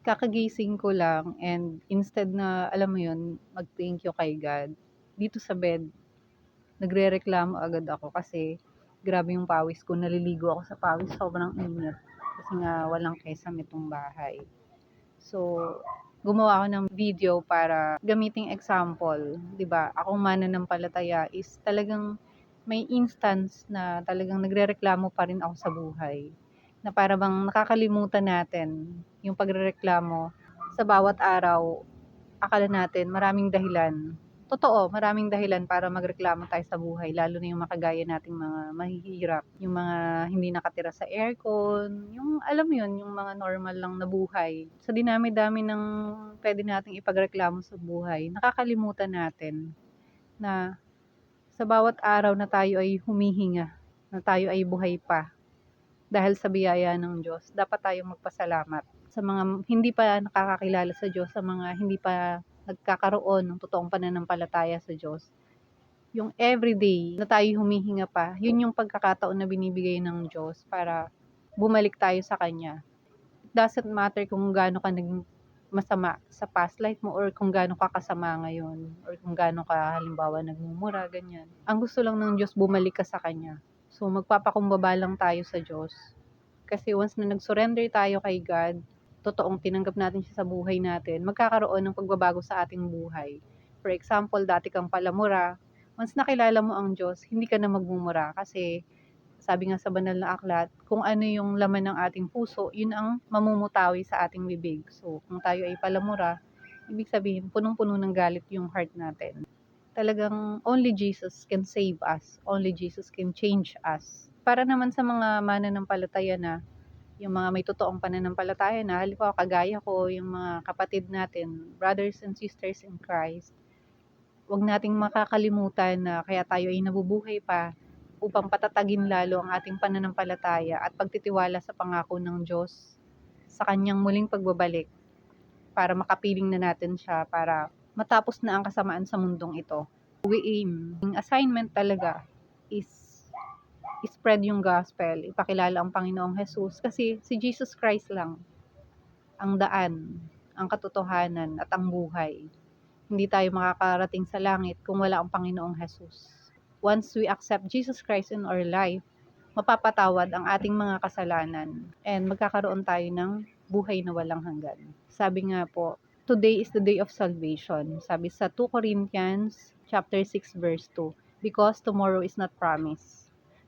Kakagising ko lang and instead na, alam mo yun, mag-thank you kay God, dito sa bed, nagrereklamo agad ako kasi grabe yung pawis ko, naliligo ako sa pawis, sobrang init. Kasi nga walang kesam itong bahay. So, gumawa ako ng video para gamiting example, 'di ba? Akong mananampalataya is talagang may instance na talagang nagrereklamo pa rin ako sa buhay. Na para bang nakakalimutan natin yung pagrereklamo sa bawat araw. Akala natin maraming dahilan. Totoo, maraming dahilan para magreklamo tayo sa buhay, lalo na yung makagaya nating mga mahihirap, yung mga hindi nakatira sa aircon, yung alam mo yun, yung mga normal lang na buhay. Sa dinami-dami ng pwede nating ipagreklamo sa buhay, nakakalimutan natin na sa bawat araw na tayo ay humihinga, na tayo ay buhay pa, dahil sa biyaya ng Diyos, dapat tayong magpasalamat. Sa mga hindi pa nakakakilala sa Diyos, sa mga hindi pa nagkakaroon ng totoong pananampalataya sa Diyos, yung everyday na tayo humihinga pa, yun yung pagkakataon na binibigay ng Diyos para bumalik tayo sa Kanya. It doesn't matter kung gaano ka naging masama sa past life mo or kung gaano ka kasama ngayon or kung gaano ka halimbawa nagmumura, ganyan. Ang gusto lang ng Diyos, bumalik ka sa Kanya. So, magpapakumbaba lang tayo sa Diyos. Kasi once na nag-surrender tayo kay God, totoong tinanggap natin siya sa buhay natin, magkakaroon ng pagbabago sa ating buhay. For example, dati kang palamura, once nakilala mo ang Diyos, hindi ka na magmumura kasi sabi nga sa banal na aklat, kung ano yung laman ng ating puso, yun ang mamumutawi sa ating bibig. So, kung tayo ay palamura, ibig sabihin, punong-puno ng galit yung heart natin. Talagang only Jesus can save us. Only Jesus can change us. Para naman sa mga mananampalataya na, yung mga may totoong pananampalataya na, halimbawa kagaya ko, yung mga kapatid natin, brothers and sisters in Christ, huwag nating makakalimutan na kaya tayo ay nabubuhay pa upang patatagin lalo ang ating pananampalataya at pagtitiwala sa pangako ng Diyos sa kanyang muling pagbabalik para makapiling na natin siya para matapos na ang kasamaan sa mundong ito. We aim. Yung assignment talaga is spread yung gospel, ipakilala ang Panginoong Jesus kasi si Jesus Christ lang ang daan, ang katotohanan at ang buhay. Hindi tayo makakarating sa langit kung wala ang Panginoong Jesus. Once we accept Jesus Christ in our life, mapapatawad ang ating mga kasalanan and magkakaroon tayo ng buhay na walang hanggan. Sabi nga po, today is the day of salvation. Sabi sa 2 Corinthians chapter 6 verse 2, because tomorrow is not promised.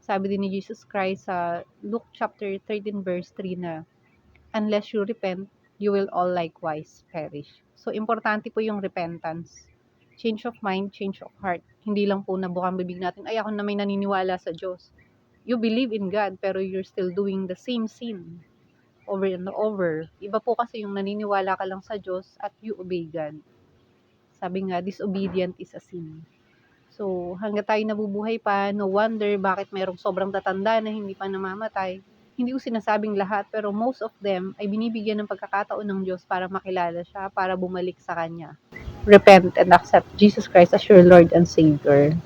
Sabi din ni Jesus Christ sa Luke chapter 13 verse 3 na, unless you repent, you will all likewise perish. So, importante po yung repentance. Change of mind, change of heart. Hindi lang po nabukang bibig natin, ay ako na may naniniwala sa Diyos. You believe in God, pero you're still doing the same sin over and over. Iba po kasi yung naniniwala ka lang sa Diyos at you obey God. Sabi nga, disobedient is a sin. So, hanggang tayo nabubuhay pa, no wonder bakit mayroong sobrang tatanda na hindi pa namamatay. Hindi ko sinasabing lahat, pero most of them ay binibigyan ng pagkakataon ng Diyos para makilala siya, para bumalik sa Kanya. Repent and accept Jesus Christ as your Lord and Savior.